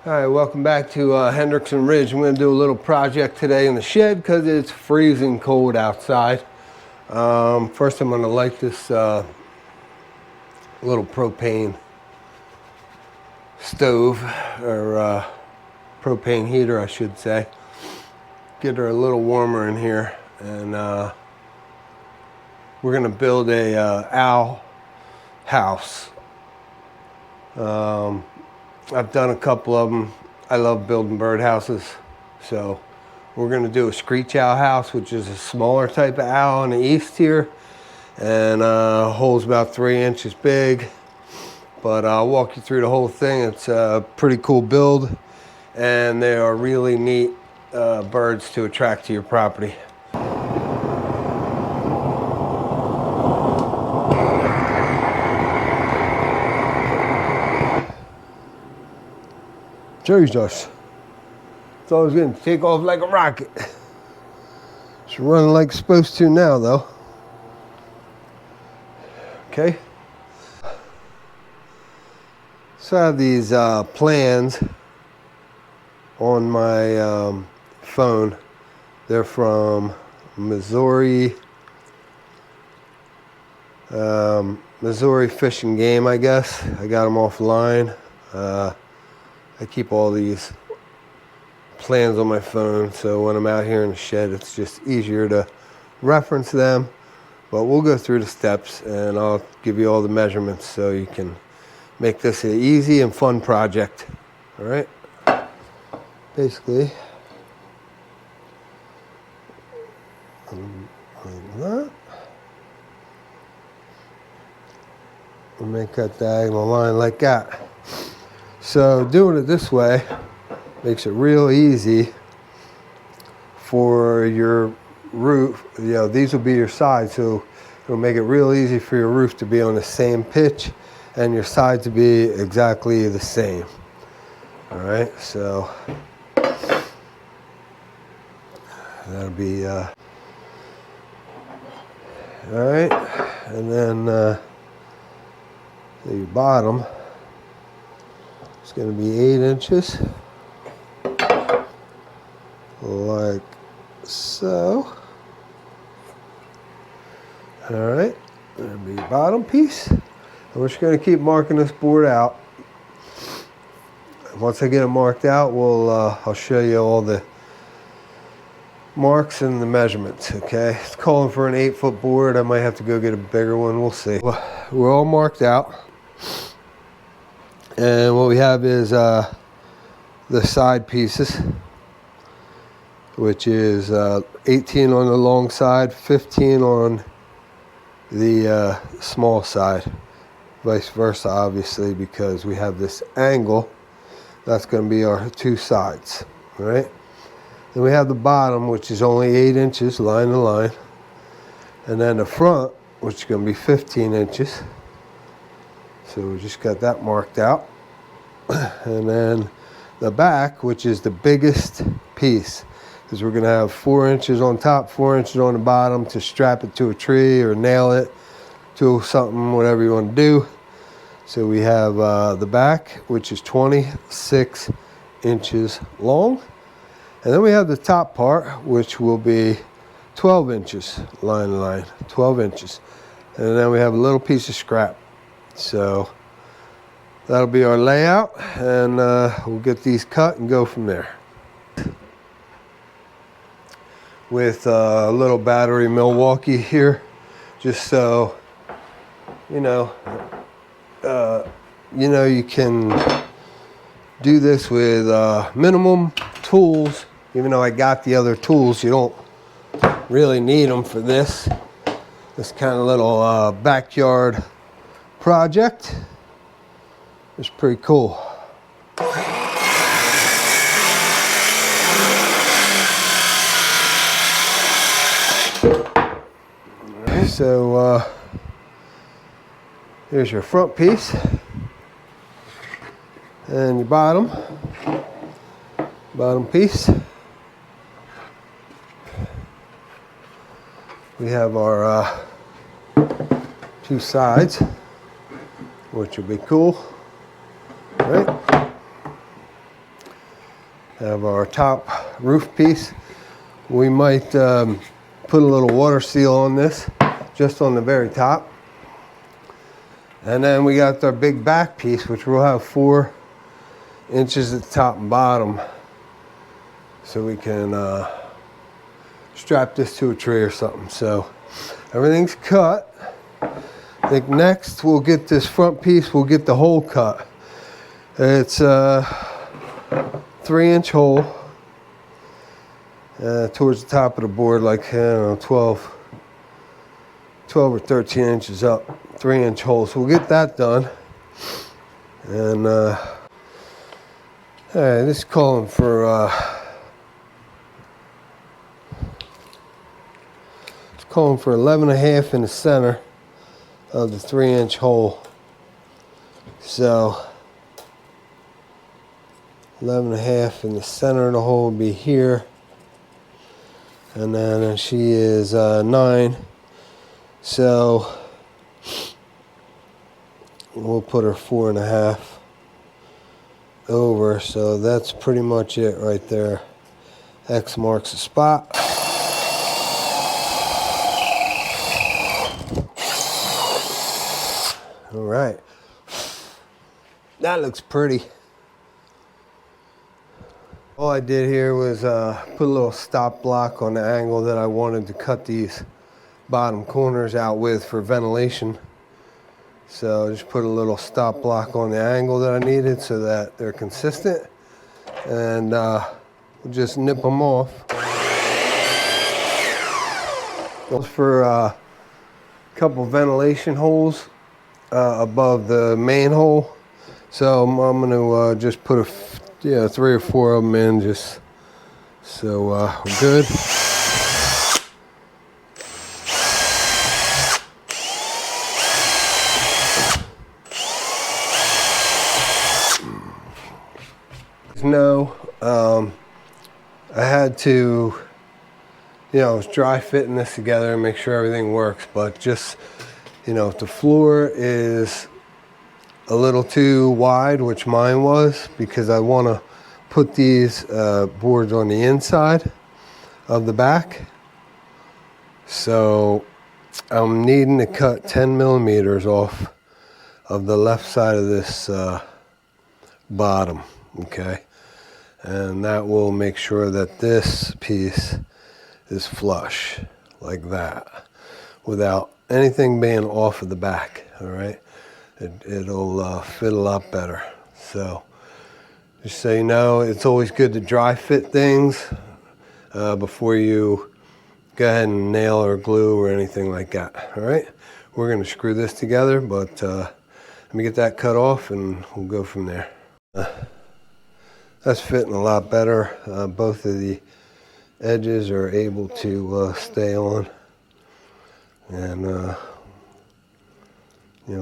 All right, welcome back to Hendrickson Ridge. I'm going to do a little project today in the shed because it's freezing cold outside. First, I'm going to light this little propane stove, or propane heater, I should say. Get her a little warmer in here, and we're going to build a owl house. I've done a couple of them. I love building birdhouses. So we're going to do a Screech owl house, which is a smaller type of owl in the east here. And hole's about 3 inches big. But I'll walk you through the whole thing. It's a pretty cool build. And they are really neat birds to attract to your property. Jesus. Thought I was going to take off like a rocket. It's running like it's supposed to now, though. Okay. So I have these plans on my phone. They're from Missouri Fish and Game, I guess. I got them offline. I keep all these plans on my phone, so when I'm out here in the shed, it's just easier to reference them. But we'll go through the steps, and I'll give you all the measurements so you can make this an easy and fun project. All right? Basically, like that. We'll make that diagonal line like that. So doing it this way makes it real easy for your roof. You know, these will be your sides, so it'll make it real easy for your roof to be on the same pitch and your sides to be exactly the same. All right, so that'll be all right, and then your bottom. It's going to be 8 inches, like so. All right, that'll be your bottom piece. And we're just going to keep marking this board out. Once I get it marked out, I'll show you all the marks and the measurements. Okay, it's calling for an 8-foot board. I might have to go get a bigger one. We'll see. We're all marked out. And what we have is the side pieces, which is 18 on the long side, 15 on the small side. Vice versa, obviously, because we have this angle. That's going to be our two sides, all right? Then we have the bottom, which is only 8 inches, line to line. And then the front, which is going to be 15 inches. So we just got that marked out. And then the back, which is the biggest piece, because we're going to have 4 inches on top, 4 inches on the bottom to strap it to a tree or nail it to something, whatever you want to do. So we have the back, which is 26 inches long. And then we have the top part, which will be 12 inches, line to line, 12 inches. And then we have a little piece of scrap. So that'll be our layout, and we'll get these cut and go from there. With a little battery Milwaukee here, just so you know, you can do this with minimum tools. Even though I got the other tools, you don't really need them for this kind of little backyard project. It's pretty cool. So here's your front piece and your bottom piece. We have our two sides, which will be cool. Right. Have our top roof piece. We might put a little water seal on this, just on the very top. And then we got our big back piece, which will have 4 inches at the top and bottom. So we can strap this to a tree or something. So everything's cut. I think next we'll get this front piece, we'll get the hole cut. It's a 3-inch hole towards the top of the board, like, I don't know, 12 or 13 inches up, 3-inch hole. So we'll get that done. And this is calling for 11.5 in the center of the 3-inch hole. So 11.5 in the center of the hole will be here. And then she is 9. So we'll put her 4.5 over. So that's pretty much it right there. X marks the spot. All right, that looks pretty. All I did here was put a little stop block on the angle that I wanted to cut these bottom corners out with for ventilation. So just put a little stop block on the angle that I needed so that they're consistent, and we'll just nip them off. For a couple ventilation holes above the main hole, so I'm gonna just put 3 or 4 of them in, just so we're good. No, I had to, I was dry fitting this together and make sure everything works, but just, if the floor is a little too wide, which mine was, because I want to put these boards on the inside of the back. So I'm needing to cut 10 millimeters off of the left side of this bottom, okay? And that will make sure that this piece is flush, like that, without anything being off of the back, all right? It'll fit a lot better. So just so you know, it's always good to dry fit things before you go ahead and nail or glue or anything like that, all right? We're gonna screw this together, but let me get that cut off and we'll go from there. That's fitting a lot better. Both of the edges are able to stay on, and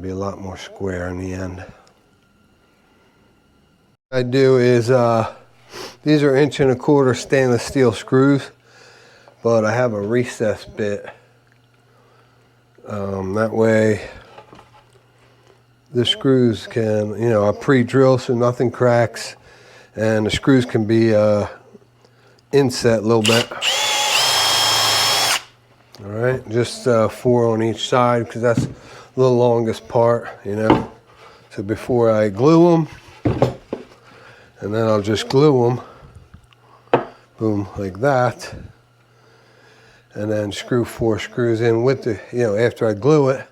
be a lot more square in the end. What I do is, these are 1.25 inch stainless steel screws, but I have a recess bit. That way the screws can, I pre-drill so nothing cracks, and the screws can be inset a little bit. All right, just 4 on each side, because that's the longest part, So before I glue them, and then I'll just glue them, boom, like that, and then screw 4 screws in with the, after I glue it,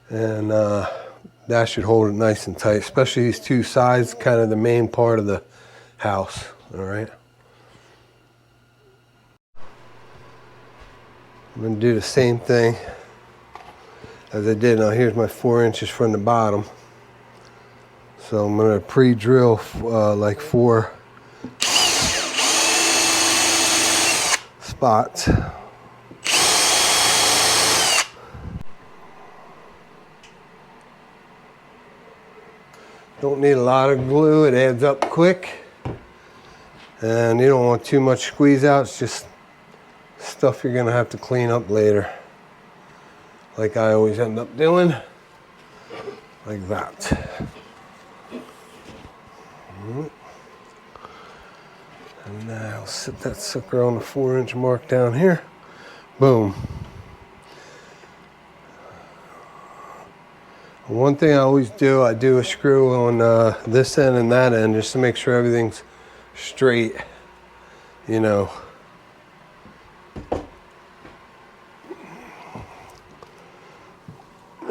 and that should hold it nice and tight, especially these 2 sides, kind of the main part of the house, all right? I'm gonna do the same thing as I did. Now here's my 4 inches from the bottom. So I'm gonna pre-drill like 4 spots. Don't need a lot of glue, it adds up quick. And you don't want too much squeeze out, it's just stuff you're gonna have to clean up later. Like I always end up doing, like that. And now I'll set that sucker on the 4-inch mark down here. Boom. One thing I always do, I do a screw on this end and that end just to make sure everything's straight, you know.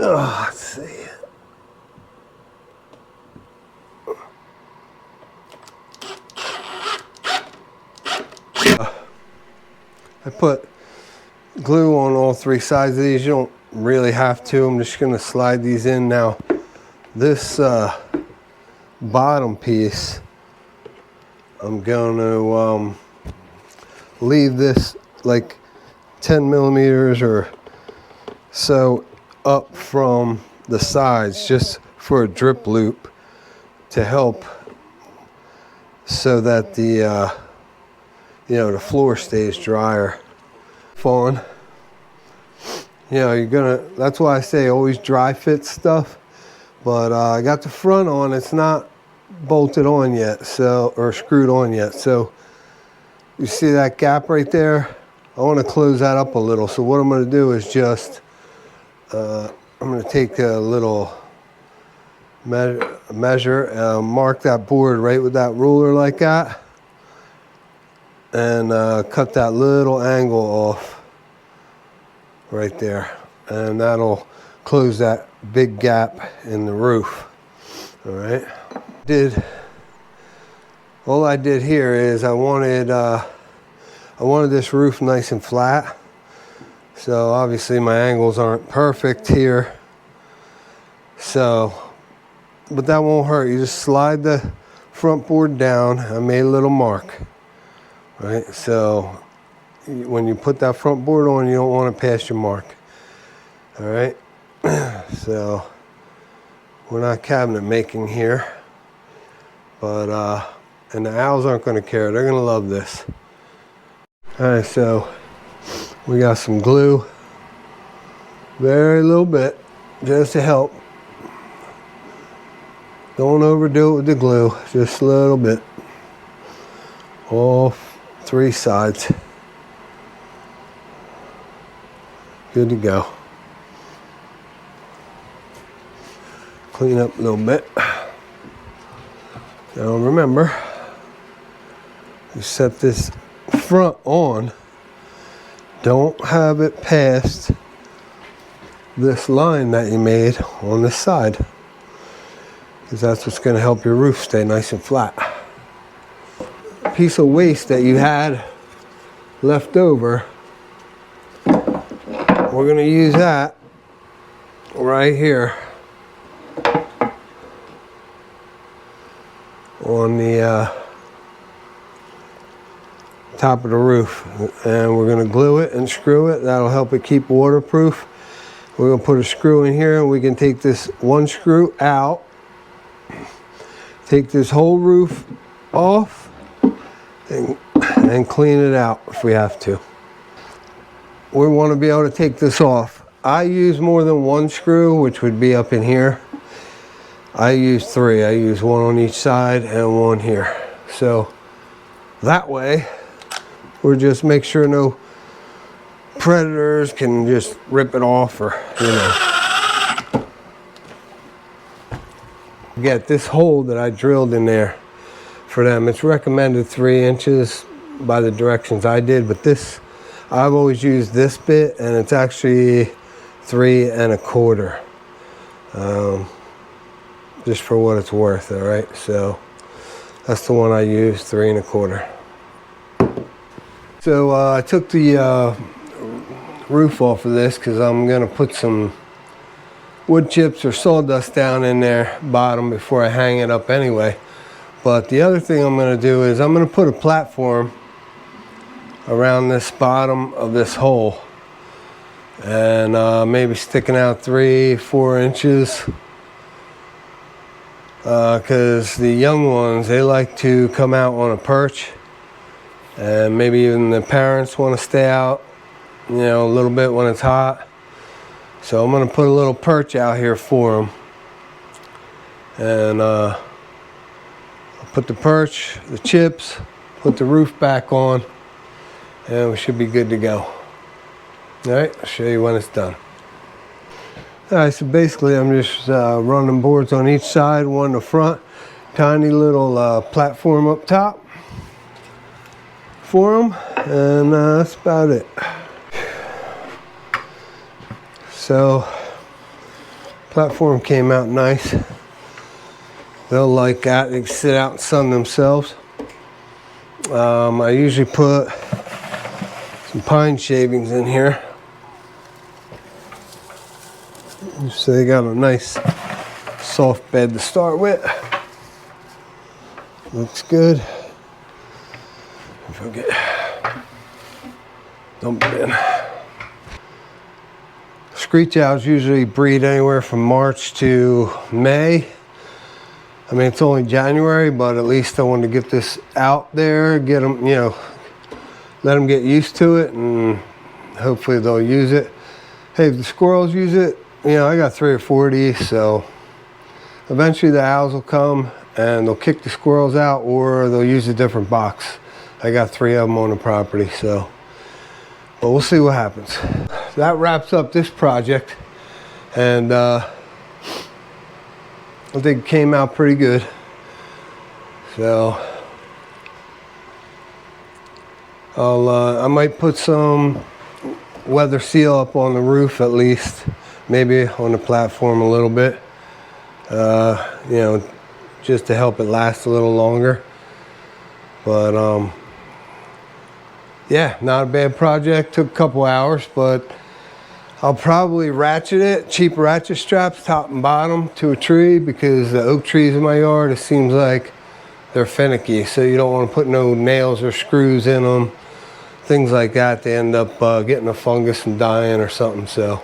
Oh, let's see. I put glue on all 3 sides of these. You don't really have to. I'm just going to slide these in now. This bottom piece, I'm going to leave this like 10 millimeters or so up from the sides just for a drip loop to help so that the you know, the floor stays drier. Fun. You know, you're gonna, that's why I say always dry fit stuff. But I got the front on, it's not bolted on yet, so, or screwed on yet. So you see that gap right there? I want to close that up a little. So what I'm going to do is just, I'm going to take a little measure, mark that board right with that ruler like that. And cut that little angle off right there, and that'll close that big gap in the roof. All right, all I did here is I wanted this roof nice and flat, so obviously my angles aren't perfect here, so but that won't hurt. You just slide the front board down. I made a little mark. Right, so when you put that front board on, you don't want to pass your mark. All right, so we're not cabinet making here, but and the owls aren't going to care. They're going to love this. All right, so we got some glue, very little bit, just to help. Don't overdo it with the glue, just a little bit. All 3 sides. Good to go. Clean up a little bit. Now remember, you set this front on, don't have it past this line that you made on this side, because that's what's going to help your roof stay nice and flat. Piece of waste that you had left over, we're going to use that right here on the top of the roof, and we're going to glue it and screw it. That'll help it keep waterproof. We're going to put a screw in here, and we can take this one screw out, take this whole roof off, and clean it out if we have to. We want to be able to take this off. I use more than 1 screw, which would be up in here. I use 3. I use 1 on each side and 1 here. So that way, we're just make sure no predators can just rip it off, or, you know. Get this hole that I drilled in there for them. It's recommended 3 inches by the directions I did, but this, I've always used this bit, and it's actually 3 1/4. Just for what it's worth, all right? So that's the one I use, 3 1/4. So I took the roof off of this because I'm gonna put some wood chips or sawdust down in there bottom before I hang it up anyway. But the other thing I'm gonna do is I'm gonna put a platform around this bottom of this hole, and maybe sticking out 3 4 inches, because the young ones, they like to come out on a perch, and maybe even the parents want to stay out, you know, a little bit when it's hot. So I'm going to put a little perch out here for them, and I'll put the perch, the chips, put the roof back on, and we should be good to go. All right, I'll show you when it's done. All right, so basically I'm just running boards on each side, one in the front, tiny little platform up top for them, and that's about it. So platform came out nice. They'll like that. They can sit out and sun themselves. I usually put some pine shavings in here, so they got a nice soft bed to start with. Looks good. If I get dump it in. Screech owls usually breed anywhere from March to May. I mean, it's only January, but at least I wanted to get this out there, get them, you know, let them get used to it, and hopefully they'll use it. Hey, if the squirrels use it, you know, I got 3 or 4 of these, so eventually the owls will come and they'll kick the squirrels out, or they'll use a different box. I got 3 of them on the property, so, but we'll see what happens. That wraps up this project, and I think it came out pretty good. So I might put some weather seal up on the roof at least, maybe on the platform a little bit, you know, just to help it last a little longer. But yeah, not a bad project. Took a couple hours, but I'll probably ratchet it, cheap ratchet straps, top and bottom, to a tree, because the oak trees in my yard, it seems like they're finicky, so you don't want to put no nails or screws in them, things like that. They end up getting a fungus and dying or something. So,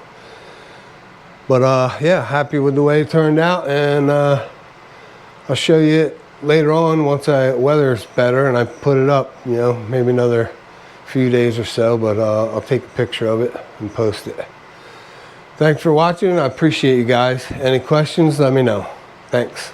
but yeah, happy with the way it turned out, and I'll show you it later on once weather's better and I put it up, you know, maybe another few days or so, but I'll take a picture of it and post it. Thanks for watching. I appreciate you guys. Any questions, let me know. Thanks.